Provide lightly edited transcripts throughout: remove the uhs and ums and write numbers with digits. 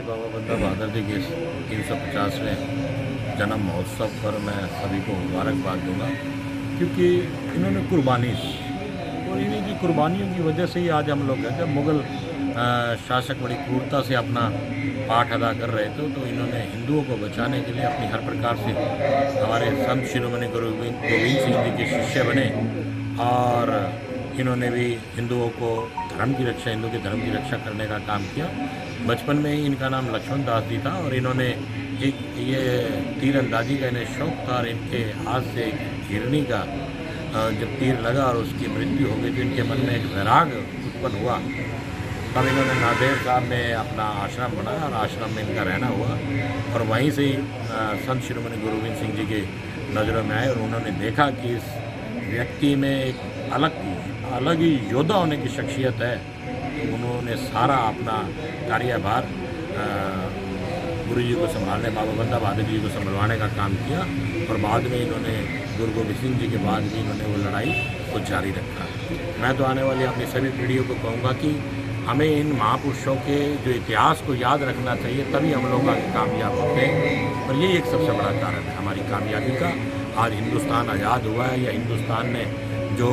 बाबा बंदा बहादुर जी के 350वें जन्म महोत्सव पर मैं सभी को मुबारकबाद दूंगा, क्योंकि इन्होंने कुर्बानी दी और इन्हीं की कुर्बानियों की वजह से ही आज हम लोग हैं। जब मुग़ल शासक बड़ी क्रूरता से अपना पाठ अदा कर रहे थे तो इन्होंने हिंदुओं को बचाने के लिए अपनी हर प्रकार से हमारे संत शिरोमणि गुरु गोविंद सिंह जी के शिष्य बने और इन्होंने भी हिंदुओं को हिंदू के धर्म की रक्षा करने का काम किया। बचपन में ही इनका नाम लक्ष्मण दास जी था और इन्होंने ये तीरंदाजी का इन्हें शौक था और इनके हाथ से एक हिरनी का जब तीर लगा और उसकी मृत्यु हो गई तो इनके मन में एक वैराग उत्पन्न हुआ। तब इन्होंने नांदेड़ साहब में अपना आश्रम बनाया और आश्रम में इनका रहना हुआ और वहीं से ही संत शिरोमणि गुरु गोविंद सिंह जी के नज़रों में आए और उन्होंने देखा कि इस व्यक्ति में एक अलग ही योद्धा होने की शख्सियत है। तो उन्होंने सारा अपना कार्यभार गुरु जी को संभालने, बाबा बंदा बहादुर जी को संभलवाने का काम किया और बाद में इन्होंने गुरु गोविंद सिंह जी के बाद भी इन्होंने वो लड़ाई को जारी रखा। मैं तो आने वाली अपनी सभी पीढ़ियों को कहूँगा कि हमें इन महापुरुषों के जो इतिहास को याद रखना चाहिए, तभी हम लोग आगे कामयाब होते हैं। और यही एक सबसे बड़ा कारण है हमारी कामयाबी का। आज हिंदुस्तान आज़ाद हुआ है या हिंदुस्तान ने जो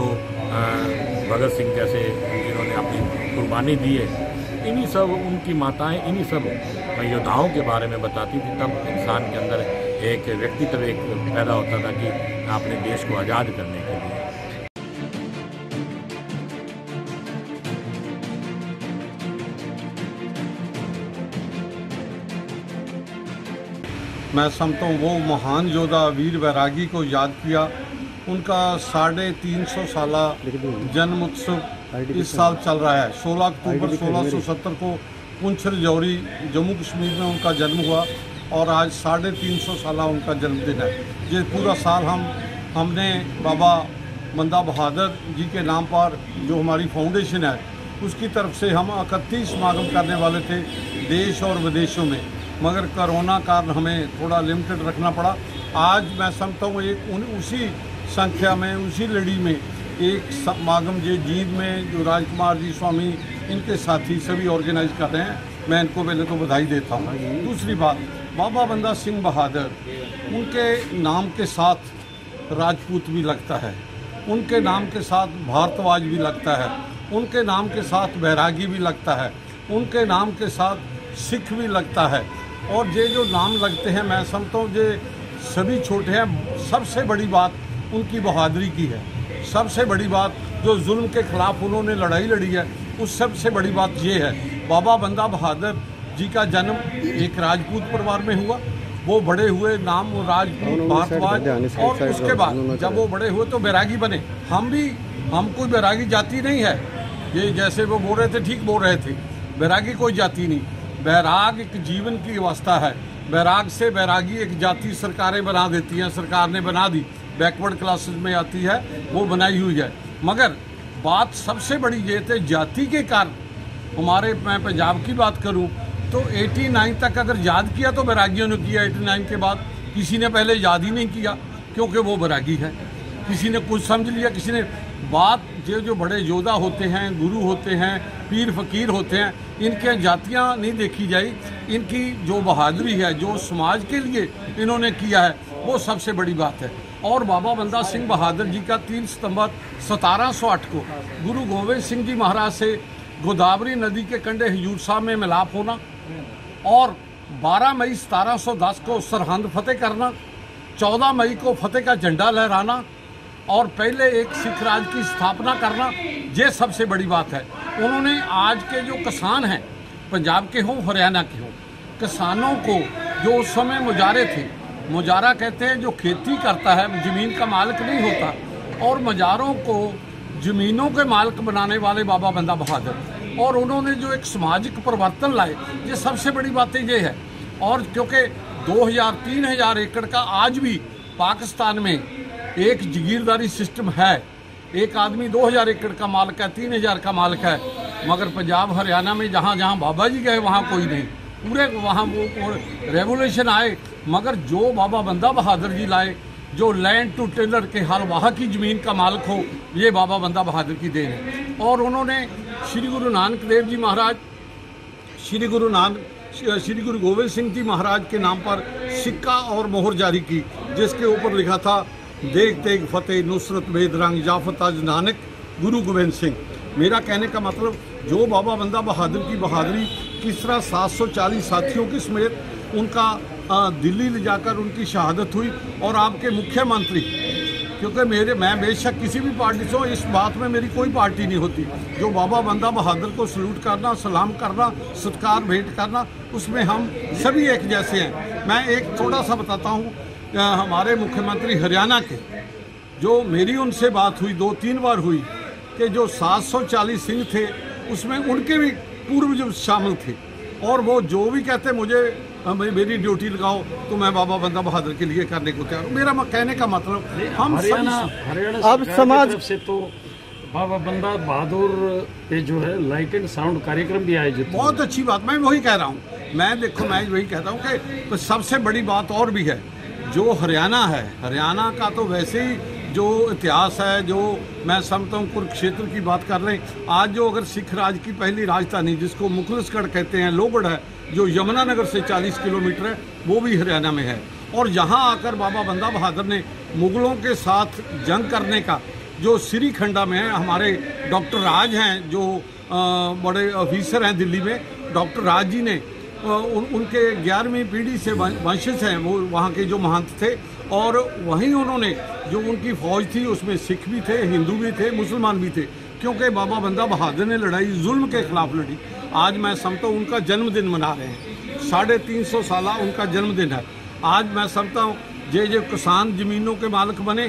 भगत सिंह जैसे जिन्होंने अपनी कुर्बानी दी है, इन्हीं सब उनकी माताएं इन्हीं सब योद्धाओं के बारे में बताती थी। तब इंसान के अंदर एक व्यक्तित्व एक पैदा होता था कि अपने देश को आज़ाद करने के लिए। मैं समझता हूँ वो महान योद्धा वीर बैरागी को याद किया। उनका 350 साला जन्म उत्सव इस साल चल रहा है। 16 अक्टूबर 1670 को पुंछ राजौरी जम्मू कश्मीर में उनका जन्म हुआ और आज 350 साला उनका जन्मदिन है। ये पूरा साल हमने बाबा बंदा बहादुर जी के नाम पर जो हमारी फाउंडेशन है उसकी तरफ से हम 31 समागम करने वाले थे देश और विदेशों में, मगर कोरोना कारण हमें थोड़ा लिमिटेड रखना पड़ा। आज मैं समझता हूँ उसी संख्या में उसी लड़ी में एक समागम जो जींद में जो राजकुमार जी स्वामी इनके साथी सभी ऑर्गेनाइज कर रहे हैं, मैं इनको पहले तो बधाई देता हूँ। दूसरी बात, बाबा बंदा सिंह बहादुर, उनके नाम के साथ राजपूत भी लगता है, उनके नाम के साथ भारतवाज भी लगता है, उनके नाम के साथ बैरागी भी लगता है, उनके नाम के साथ सिख भी लगता है। और ये जो नाम लगते हैं मैं समझता हूँ ये सभी छोटे हैं। सबसे बड़ी बात उनकी बहादुरी की है। सबसे बड़ी बात जो जुल्म के खिलाफ उन्होंने लड़ाई लड़ी है, उस सबसे बड़ी बात ये है। बाबा बंदा बहादुर जी का जन्म एक राजपूत परिवार में हुआ। वो बड़े हुए नाम राजपूत भारतवाज, और उसके बाद जब वो बड़े हुए तो बैरागी बने। हम कोई बैरागी जाति नहीं है। ये जैसे वो बोल रहे थे ठीक बोल रहे थे, बैरागी कोई जाति नहीं। बैराग एक जीवन की अवस्था है। बैराग से बैरागी एक जाति सरकारें बना देती हैं, सरकार ने बना दी, बैकवर्ड क्लासेस में आती है, वो बनाई हुई है। मगर बात सबसे बड़ी ये थे जाति के कारण हमारे, मैं पंजाब की बात करूं तो 89 तक अगर याद किया तो बैरागियों ने किया। 89 के बाद किसी ने पहले याद ही नहीं किया क्योंकि वो बैरागी है। किसी ने कुछ समझ लिया, किसी ने बात जो बड़े योद्धा होते हैं, गुरु होते हैं, पीर फकीर होते हैं, इनके जातियां नहीं देखी जाए। इनकी जो बहादुरी है, जो समाज के लिए इन्होंने किया है, वो सबसे बड़ी बात है। और बाबा बंदा सिंह बहादुर जी का 3 सितंबर 1708 को गुरु गोविंद सिंह जी महाराज से गोदावरी नदी के कंढे हजूर साहब में मिलाप होना और 12 मई 1710 को सरहंद फतेह करना, 14 मई को फतेह का झंडा लहराना और पहले एक सिख राज की स्थापना करना, ये सबसे बड़ी बात है। उन्होंने आज के जो किसान हैं, पंजाब के हों हरियाणा के हों, किसानों को जो उस समय मुजारे थे, मुजारा कहते हैं जो खेती करता है, ज़मीन का मालिक नहीं होता, और मुजारों को ज़मीनों के मालिक बनाने वाले बाबा बंदा बहादुर। और उन्होंने जो एक सामाजिक परिवर्तन लाए, ये सबसे बड़ी बातें ये है। और क्योंकि 2000-3000 एकड़ का आज भी पाकिस्तान में एक जागीरदारी सिस्टम है, एक आदमी 2000 एकड़ का मालिक है, 3000 का मालिक है, मगर पंजाब हरियाणा में जहाँ जहाँ बाबा जी गए वहाँ कोई नहीं। पूरे वहाँ वो रेवोल्यूशन आए, मगर जो बाबा बंदा बहादुर जी लाए, जो लैंड टू टेलर के हर वहाँ की ज़मीन का मालिक हो, ये बाबा बंदा बहादुर की देन है। और उन्होंने श्री गुरु नानक देव जी महाराज, श्री गुरु नानक श्री गुरु गोविंद सिंह जी महाराज के नाम पर सिक्का और मोहर जारी की, जिसके ऊपर लिखा था देख तेग फतेह नुसरत बेद रंग याफत आज नानक गुरु गोविंद सिंह। मेरा कहने का मतलब जो बाबा बंदा बहादुर की बहादुरी किस तरह 740 साथियों की समेत उनका दिल्ली ले जाकर उनकी शहादत हुई, और आपके मुख्यमंत्री, क्योंकि मैं बेशक किसी भी पार्टी से हूँ, इस बात में मेरी कोई पार्टी नहीं होती, जो बाबा बंदा बहादुर को सल्यूट करना, सलाम करना, सत्कार भेंट करना, उसमें हम सभी एक जैसे हैं। मैं एक थोड़ा सा बताता हूँ, हमारे मुख्यमंत्री हरियाणा के, जो मेरी उनसे बात हुई 2-3 बार हुई, कि जो 740 सिंह थे उसमें उनके भी पूर्वज शामिल थे, और वो जो भी कहते मुझे मेरी ड्यूटी लगाओ तो मैं बाबा बंदा बहादुर के लिए करने को तैयार हूँ। मेरा कहने का मतलब हम हरियाणा अब समाज से तो बाबा बंदा बहादुर पे जो है लाइट एंड साउंड कार्यक्रम भी आयोजित, बहुत अच्छी बात, मैं वही कह रहा हूँ। मैं वही कहता हूँ कि सबसे बड़ी बात और भी है, जो हरियाणा है, हरियाणा का तो वैसे ही जो इतिहास है, जो मैं समझता हूँ कुरुक्षेत्र की बात कर रहे हैं, आज जो अगर सिख राज की पहली राजधानी जिसको मुखलिसगढ़ कहते हैं, लोहगढ़ है, जो यमुनानगर से 40 किलोमीटर है, वो भी हरियाणा में है। और यहाँ आकर बाबा बंदा बहादुर ने मुगलों के साथ जंग करने का, जो श्रीखंडा में है, हमारे डॉक्टर राज हैं जो बड़े ऑफिसर हैं दिल्ली में, डॉक्टर राज जी ने उनके 11वीं पीढ़ी से वंशज हैं, वो वहाँ के जो महंत थे, और वहीं उन्होंने जो उनकी फौज थी उसमें सिख भी थे, हिंदू भी थे, मुसलमान भी थे, क्योंकि बाबा बंदा बहादुर ने लड़ाई जुल्म के खिलाफ लड़ी। आज मैं समझता हूँ उनका जन्मदिन मना रहे हैं, 350 साल उनका जन्मदिन है। आज मैं समझता हूँ जो किसान ज़मीनों के मालिक बने,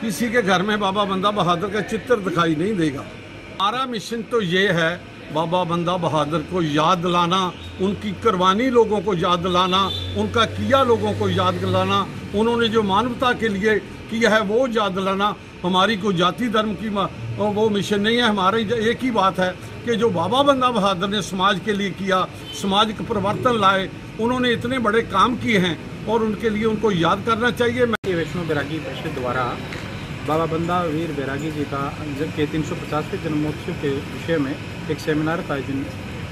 किसी के घर में बाबा बंदा बहादुर का चित्र दिखाई नहीं देगा। हमारा मिशन तो ये है बाबा बंदा बहादुर को याद दिलाना, उनकी कुर्बानी लोगों को याद दिलाना, उनका किया लोगों को याद दिलाना, उन्होंने जो मानवता के लिए किया है वो याद दिलाना। हमारी कोई जाति धर्म की वो मिशन नहीं है, हमारी एक ही बात है कि जो बाबा बंदा बहादुर ने समाज के लिए किया, समाज का परिवर्तन लाए, उन्होंने इतने बड़े काम किए हैं और उनके लिए उनको याद करना चाहिए। वैष्णो बैरागी परिषद द्वारा बाबा बंदा वीर बैरागी जी का के 350वें जन्मोत्सव के विषय में एक सेमिनार का आयोजन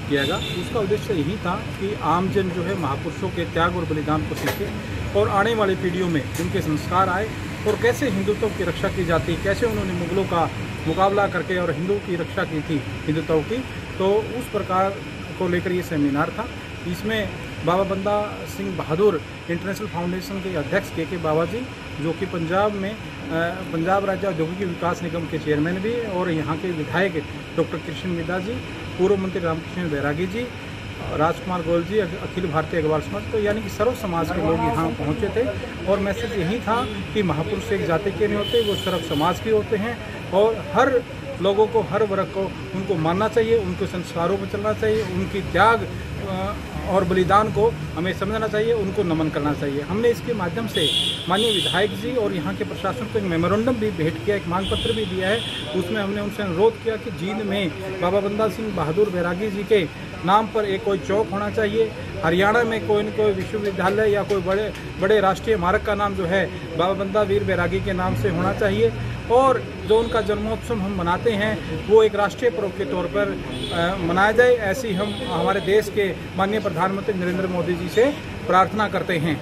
किया गया। उसका उद्देश्य यही था कि आमजन जो है महापुरुषों के त्याग और बलिदान को सीखे और आने वाली पीढ़ियों में उनके संस्कार आए और कैसे हिंदुत्व की रक्षा की जाती, कैसे उन्होंने मुगलों का मुकाबला करके और हिंदू की रक्षा की थी हिंदुत्व की, तो उस प्रकार को लेकर ये सेमिनार था। इसमें बाबा बंदा सिंह बहादुर इंटरनेशनल फाउंडेशन के अध्यक्ष के बाबा जी, जो कि पंजाब में पंजाब राज्य औद्योगिक विकास निगम के चेयरमैन भी, और यहाँ के विधायक डॉक्टर कृष्ण मिदा जी, पूर्व मंत्री रामकृष्ण बैरागी जी, राजकुमार गोयल जी, अखिल भारतीय अग्रवाल समाज, तो यानी कि सर्व समाज के लोग यहाँ पहुँचे थे। और मैसेज यही था कि महापुरुष एक जाति के नहीं होते, वो सर्व समाज के होते हैं और हर लोगों को, हर वर्ग को उनको मानना चाहिए, उनके संस्कारों पर चलना चाहिए, उनकी त्याग और बलिदान को हमें समझना चाहिए, उनको नमन करना चाहिए। हमने इसके माध्यम से माननीय विधायक जी और यहाँ के प्रशासन को एक मेमोरेंडम भी भेंट किया, एक मांग पत्र भी दिया है। उसमें हमने उनसे अनुरोध किया कि जींद में बाबा बंदा सिंह बहादुर बैरागी जी के नाम पर एक कोई चौक होना चाहिए, हरियाणा में कोई न कोई विश्वविद्यालय या कोई बड़े राष्ट्रीय मार्ग का नाम जो है बाबा बंदा वीर बैरागी के नाम से होना चाहिए, और जो उनका जन्मोत्सव हम मनाते हैं वो एक राष्ट्रीय पर्व के तौर पर मनाया जाए। ऐसी हम हमारे देश के माननीय प्रधानमंत्री नरेंद्र मोदी जी से प्रार्थना करते हैं।